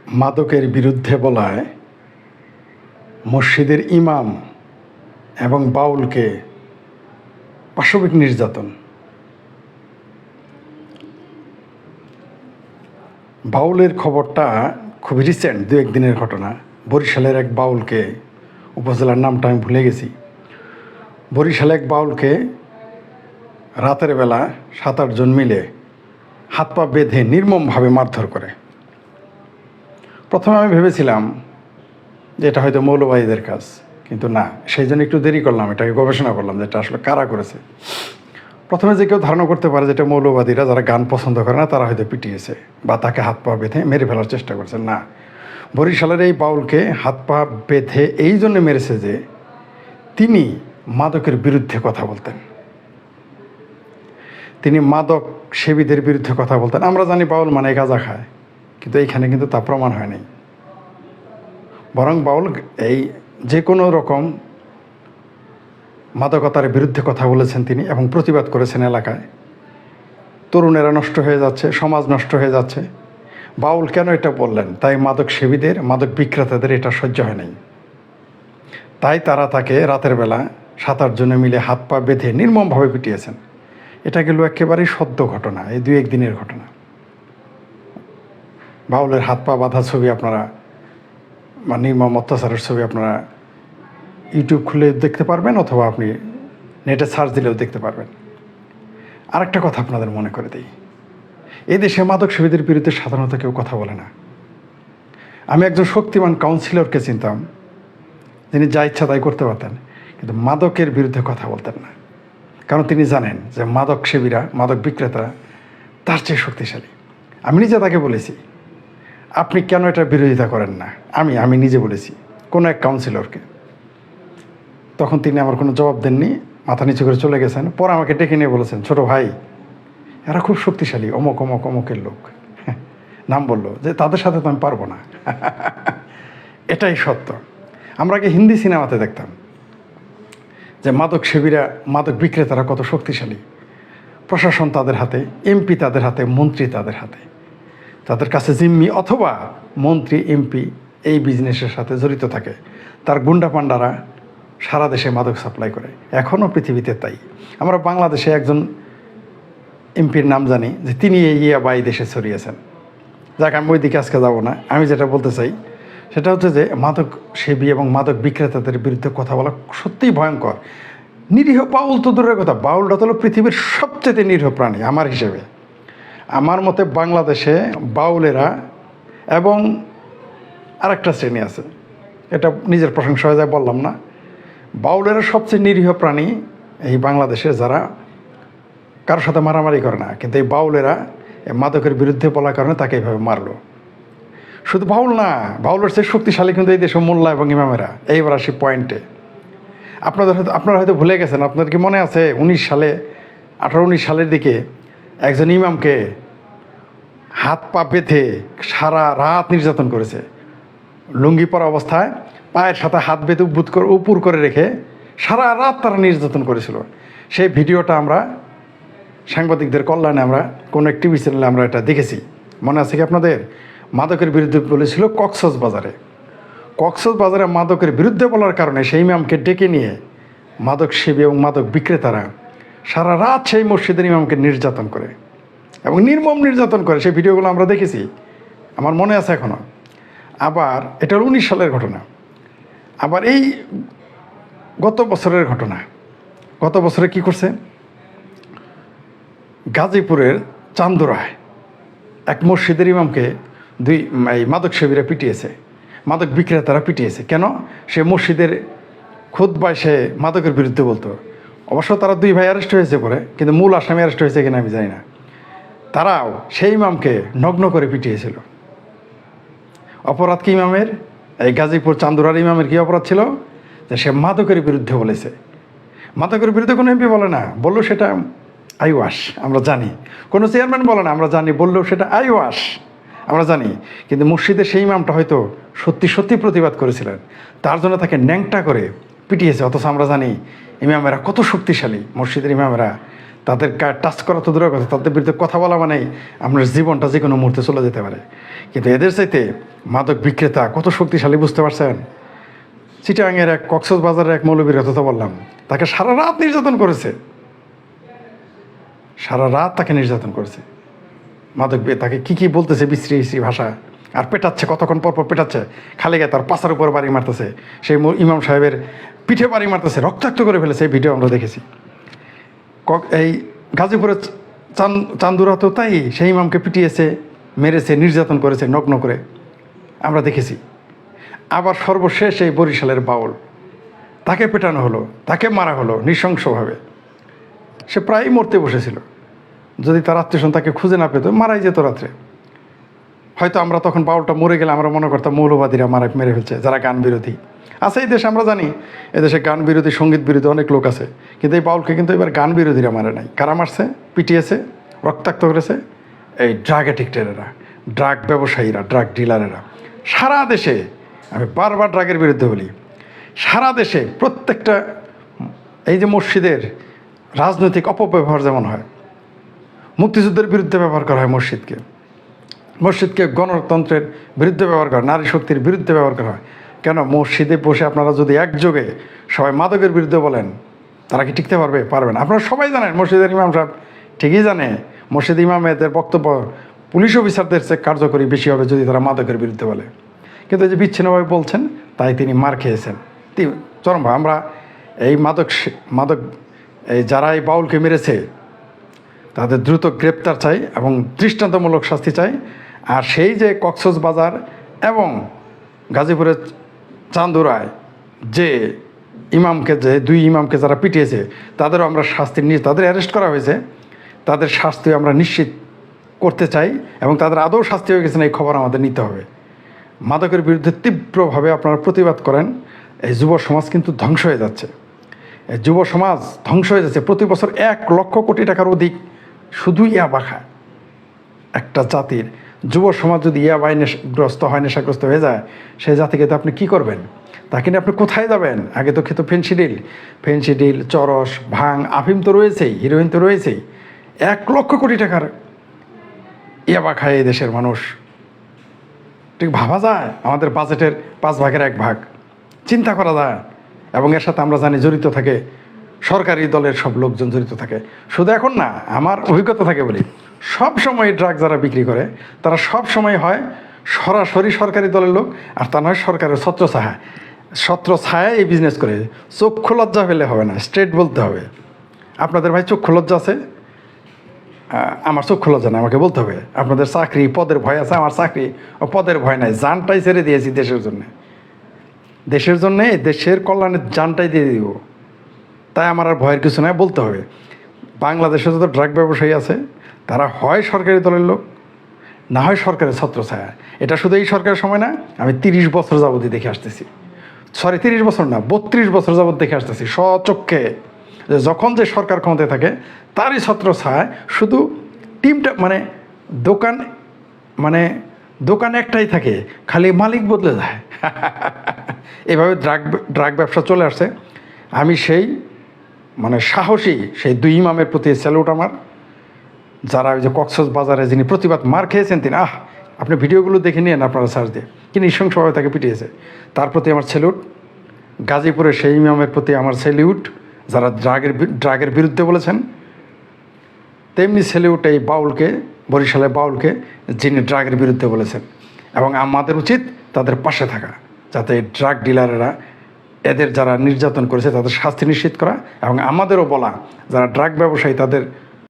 মাদকের বিরুদ্ধে বলায় মসজিদের ইমাম এবং বাউলকে পাশবিক নির্যাতন। বাউলের খবরটা খুবই রিসেন্ট, দু একদিনের ঘটনা। বরিশালের এক বাউলকে, উপজেলার নামটা আমি ভুলে গেছি, বরিশালে এক বাউলকে রাতের বেলা 7-8 জন মিলে হাত পা বেঁধে নির্মমভাবে মারধর করে। প্রথমে আমি ভেবেছিলাম যে এটা হয়তো মৌলবাদীদের কাজ, কিন্তু না, সেই জন্য একটু দেরি করলাম, এটাকে গবেষণা করলাম যে এটা আসলে কারা করেছে। প্রথমে যে কেউ ধারণা করতে পারে যে এটা মৌলবাদীরা, যারা গান পছন্দ করে না, তারা হয়তো পিটিয়েছে বা তাকে হাত পা বেঁধে মেরে ফেলার চেষ্টা করছে। না, বরিশালের এই বাউলকে হাত পা বেঁধে এই জন্য মেরেছে যে তিনি মাদকের বিরুদ্ধে কথা বলতেন, তিনি মাদক সেবীদের বিরুদ্ধে কথা বলতেন। আমরা জানি বাউল মানে গাঁজা খায়, কিন্তু এইখানে কিন্তু তা প্রমাণ হয়নি। বরং বাউল এই যে কোনো রকম মাদকতার বিরুদ্ধে কথা বলেছেন তিনি, এবং প্রতিবাদ করেছেন এলাকায়। তরুণেরা নষ্ট হয়ে যাচ্ছে, সমাজ নষ্ট হয়ে যাচ্ছে। বাউল কেন এটা বললেন? তাই মাদক সেবীদের, মাদক বিক্রেতাদের এটা সহ্য হয় নাই। তাই তারা তাকে রাতের বেলা 7-8 জনে মিলে হাত পা বেঁধে নির্মমভাবে পিটিয়েছেন। এটা গেল একেবারেই সদ্য ঘটনা, এই 2-1 দিনের ঘটনা। বাউলের হাত পা বাঁধা ছবি আপনারা বা নির্মম অত্যাচারের ছবি আপনারা ইউটিউব খুলে দেখতে পারবেন, অথবা আপনি নেটে সার্চ দিলেও দেখতে পারবেন। আরেকটা কথা আপনাদের মনে করে দিই, এই দেশে মাদক সেবীদের বিরুদ্ধে সাধারণত কেউ কথা বলে না। আমি একজন শক্তিমান কাউন্সিলরকে চিনতাম, যিনি যা ইচ্ছা তাই করতে পারতেন, কিন্তু মাদকের বিরুদ্ধে কথা বলতেন না। কারণ তিনি জানেন যে মাদক সেবীরা, মাদক বিক্রেতারা তার চেয়ে শক্তিশালী। আমি নিজে তাকে বলেছি, আপনি কেন এটা বিরোধিতা করেন না? আমি নিজে বলেছি কোনো এক কাউন্সিলরকে। তখন তিনি আমার কোনো জবাব দেননি, মাথা নিচু করে চলে গেছেন। পরে আমাকে ডেকে নিয়ে বলেছেন, ছোট ভাই, এরা খুব শক্তিশালী, অমুক অমুক অমুকের লোক, নাম বললো, যে তাদের সাথে তো আমি পারবো না। এটাই সত্য। আমরা আগে হিন্দি সিনেমাতে দেখতাম যে মাদক সেবীরা, মাদক বিক্রেতারা কত শক্তিশালী। প্রশাসন তাদের হাতে, এমপি তাদের হাতে, মন্ত্রী তাদের হাতে, তাদের কাছে জিম্মি অথবা মন্ত্রী এমপি এই বিজনেসের সাথে জড়িত থাকে। তার গুন্ডা পান্ডারা সারা দেশে মাদক সাপ্লাই করে, এখনও পৃথিবীতে তাই। আমরা বাংলাদেশে একজন এমপির নাম জানি যে তিনি এই ইয়াবা এই দেশে ছড়িয়েছেন। যাক, আমি ওই দিকে আজকে যাবো না। আমি যেটা বলতে চাই সেটা হচ্ছে যে মাদক সেবী এবং মাদক বিক্রেতাদের বিরুদ্ধে কথা বলা সত্যিই ভয়ঙ্কর। নিরীহ বাউল তো দূরের কথা, বাউলটা হলো পৃথিবীর সবচেয়ে নিরীহ প্রাণী আমার হিসেবে। আমার মতে বাংলাদেশে বাউলেরা এবং আরেকটা শ্রেণী আছে, এটা নিজের প্রশংসা হয়ে যায় বললাম না, বাউলেরা সবচেয়ে নিরীহ প্রাণী এই বাংলাদেশে, যারা কারোর সাথে মারামারি করে না। কিন্তু এই বাউলেরা মাদকের বিরুদ্ধে বলার কারণে তাকে এইভাবে মারলো। শুধু বাউল না, বাউলের চেয়ে শক্তিশালী কিন্তু এই দেশের মোল্লা এবং ইমামেরা। এইবার আসি পয়েন্টে। আপনারা হয়তো ভুলে গেছেন, আপনাদের কি মনে আছে 18-19 সালের দিকে একজন ইমামকে হাত পা বেঁধে সারা রাত নির্যাতন করেছে। লুঙ্গি পরা অবস্থায় পায়ের সাথে হাত বেঁধে উপর করে রেখে সারা রাত তারা নির্যাতন করেছিল। সেই ভিডিওটা আমরা সাংবাদিকদের কল্যাণে আমরা কোনো এক টিভি চ্যানেলে আমরা এটা দেখেছি। মনে আছে কি আপনাদের? মাদকের বিরুদ্ধে বলেছিল কক্সবাজারে মাদকের বিরুদ্ধে বলার কারণে সেই ইমামকে ডেকে নিয়ে মাদক সেবী এবং মাদক বিক্রেতারা সারা রাত সেই মসজিদের ইমামকে নির্যাতন করে এবং নির্মম নির্যাতন করে। সেই ভিডিওগুলো আমরা দেখেছি, আমার মনে আছে এখনও। আবার এটা হল 19 সালের ঘটনা। আবার এই গত বছরের ঘটনা, গত বছরে কি করছে, গাজীপুরের চান্দুরায় এক মসজিদের ইমামকে এই মাদক সেবীরা পিটিয়েছে, মাদক বিক্রেতারা পিটিয়েছে। কেন? সে মসজিদের খুতবায় সে মাদকের বিরুদ্ধে বলতো। অবশ্য তারা 2 ভাই অ্যারেস্ট হয়েছে পরে, কিন্তু মূল আসামি অ্যারেস্ট হয়েছে কিনা আমি জানি না। তারাও সেই ইমামকে নগ্ন করে পিটিয়েছিল। অপরাধ কি ইমামের? এই গাজীপুর চান্দুরার ইমামের কি অপরাধ ছিল? যে সে মাদকের বিরুদ্ধে বলেছে। মাদকের বিরুদ্ধে কোনো এমপি বলে না, বললেও সেটা আইওয়াস, আমরা জানি। কোনো চেয়ারম্যান বলে না, আমরা জানি, বললেও সেটা আইওয়াস, আমরা জানি। কিন্তু মসজিদের সেই ইমামটা হয়তো সত্যি সত্যি প্রতিবাদ করেছিলেন, তার জন্য তাকে ন্যাংটা করে পিটিয়েছে। অথচ আমরা জানি ইমামেরা কত শক্তিশালী, মসজিদের ইমামেরা তাদের টাচ করা তো দূরের কথা, তাদের বিরুদ্ধে কথা বলা মানেই আপনার জীবনটা যে কোনো মুহূর্তে চলে যেতে পারে। কিন্তু এদের চাইতে মাদক বিক্রেতা কত শক্তিশালী বুঝতে পারছেন? চিটাগাংয়ের এক কক্সবাজারের এক মৌলবীর কথা তো বললাম, তাকে সারা রাত নির্যাতন করেছে, সারা রাত তাকে নির্যাতন করেছে মাদক, তাকে কী বলতেছে বিশ্রী বিশ্রী ভাষা, আর পেটাচ্ছে, কতক্ষণ পর পেটাচ্ছে, খালি গায়ে তার পাশার উপর বাড়ি মারতেছে, সেই ইমাম সাহেবের পিঠে বাড়ি মারতেছে, রক্তাক্ত করে ফেলেছে। এই ভিডিও আমরা দেখেছি। এই গাজীপুরের চান্দুরাতেও তাই, সেই ইমামকে পিটিয়েছে, মেরেছে, নির্যাতন করেছে নগ্ন করে, আমরা দেখেছি। আবার সর্বশেষ এই বরিশালের বাউল, তাকে পেটানো হলো, তাকে মারা হলো নৃশংসভাবে। সে প্রায়ই মরতে বসেছিল, যদি তার আত্মীয়স্বজন তাকে খুঁজে না পেত মারাই যেত রাত্রে। হয়তো আমরা তখন বাউলটা মরে গেলে আমরা মনে করতাম মৌলবাদীরা মেরে ফেলছে, যারা গান বিরোধী আছে এই দেশে। আমরা জানি এদেশে গান বিরোধী, সঙ্গীত বিরোধী অনেক লোক আছে, কিন্তু এই বাউলকে কিন্তু এবার গান বিরোধীরা মারে নাই। কারা মারছে? পিটিয়েছে, রক্তাক্ত করেছে এই ড্রাগ অ্যাডিক্টেরা, ড্রাগ ব্যবসায়ীরা, ড্রাগ ডিলারেরা। সারা দেশে, আমি বারবার ড্রাগের বিরুদ্ধে বলি, সারা দেশে প্রত্যেকটা, এই যে মসজিদের রাজনৈতিক অপব্যবহার যেমন হয়, মুক্তিযুদ্ধের বিরুদ্ধে ব্যবহার করা হয় মসজিদকে গণতন্ত্রের বিরুদ্ধে ব্যবহার করা, নারী শক্তির বিরুদ্ধে ব্যবহার করা হয়। কেন? মসজিদে বসে আপনারা যদি একযোগে সবাই মাদকের বিরুদ্ধে বলেন, তারা কি টিকতে পারবে? পারবে না। আপনারা সবাই জানেন, মসজিদের ইমাম সাহেব ঠিকই জানে, মসজিদ ইমামেদের বক্তব্য পুলিশ অফিসারদের চেয়ে কার্যকরী বেশি হবে যদি তারা মাদকের বিরুদ্ধে বলে। কিন্তু এই যে বিচ্ছিন্নভাবে বলছেন, তাই তিনি মার খেয়েছেন চরমভাবে। আমরা এই মাদক এই যারা এই বাউলকে মেরেছে তাদের দ্রুত গ্রেপ্তার চাই এবং দৃষ্টান্তমূলক শাস্তি চাই। আর সেই যে কক্সবাজার এবং গাজীপুরের চান্দুরায় যে ইমামকে, যে দুই ইমামকে যারা পিটিয়েছে, তাদেরও আমরা শাস্তি নিয়ে, তাদের অ্যারেস্ট করা হয়েছে, তাদের শাস্তি আমরা নিশ্চিত করতে চাই এবং তাদের আদৌ শাস্তি হয়ে গেছে না এই খবর আমাদের নিতে হবে। মাদকের বিরুদ্ধে তীব্রভাবে আপনারা প্রতিবাদ করেন। এই যুব সমাজ কিন্তু ধ্বংস হয়ে যাচ্ছে, এই যুব সমাজ ধ্বংস হয়ে যাচ্ছে। প্রতি বছর 1 লক্ষ কোটি টাকার অধিক শুধু ইয়াবা খায় একটা জাতির। যুব সমাজ যদি ইয়াবাই নেশাগ্রস্ত হয়, নেশাগ্রস্ত হয়ে যায়, সেই জাতিকে তো আপনি কী করবেন? তাকে নিয়ে আপনি কোথায় যাবেন? আগে তো খেত ফেন্সিডিল, চরস, ভাং, আফিম তো রয়েছেই, হিরোইন তো রয়েছেই। 1 লক্ষ কোটি টাকার ইয়াবা খায় এই দেশের মানুষ। ঠিক ভাবা যায়? আমাদের বাজেটের 5 ভাগের 1 ভাগ চিন্তা করা যায়। এবং এর সাথে আমরা জানি জড়িত থাকে সরকারি দলের সব লোকজন জড়িত থাকে। শুধু এখন না, আমার অভিজ্ঞতা থাকে বলি, সব সময় ড্রাগ যারা বিক্রি করে তারা সব সময় হয় সরাসরি সরকারি দলের লোক, আর তা নয় সরকারের ছত্রছায়ায় এই বিজনেস করে। চক্ষু লজ্জা পেলে হবে না, স্ট্রেট বলতে হবে। আপনাদের ভাই চক্ষু লজ্জা আছে? আমার চক্ষু লজ্জা না, আমাকে বলতে হবে। আপনাদের চাকরি পদের ভয় আছে, আমার চাকরি ও পদের ভয় নাই। জানটাই ছেড়ে দিয়েছি দেশের জন্যে, দেশের কল্যাণে জানটাই দিয়ে দিব। তাই আমার আর ভয়ের কিছু নয়, বলতে হবে। বাংলাদেশে যত ড্রাগ ব্যবসায়ী আছে তারা হয় সরকারি দলের লোক, না হয় সরকারের ছত্রছায়া। এটা শুধু এই সরকারের সময় না, আমি 30 বছর যাবতই দেখে আসতেছি। 30 বছর না, 32 বছর যাবত দেখে আসতেছি স্বচক্ষে, যে যখন যে সরকার ক্ষমতায় থাকে তারই ছত্রছায়ায় শুধু টিমটা, দোকান একটাই থাকে, খালি মালিক বদলে যায়। এভাবে ড্রাগ ব্যবসা চলে আসছে। আমি সেই সাহসী সেই 2 ইমামের প্রতি স্যালুট আমার, যারা ওই যে কক্সবাজারে যিনি প্রতিবাদ মার খেয়েছেন তিনি, আপনি ভিডিওগুলো দেখে নিন আপনারা সার্চ দিয়ে, কি নৃশংসভাবে তাকে পিটিয়েছে, তার প্রতি আমার স্যালুট। গাজীপুরের সেই ইমামের প্রতি আমার স্যালিউট, যারা ড্রাগের বিরুদ্ধে বলেছেন। তেমনি স্যালিউট এই বাউলকে, বরিশালের বাউলকে, যিনি ড্রাগের বিরুদ্ধে বলেছেন। এবং আমাদের উচিত তাদের পাশে থাকা, যাতে ড্রাগ ডিলারেরা, এদের যারা নির্যাতন করেছে তাদের শাস্তি নিশ্চিত করা, এবং আমাদেরও বলা যারা ড্রাগ ব্যবসায়ী তাদের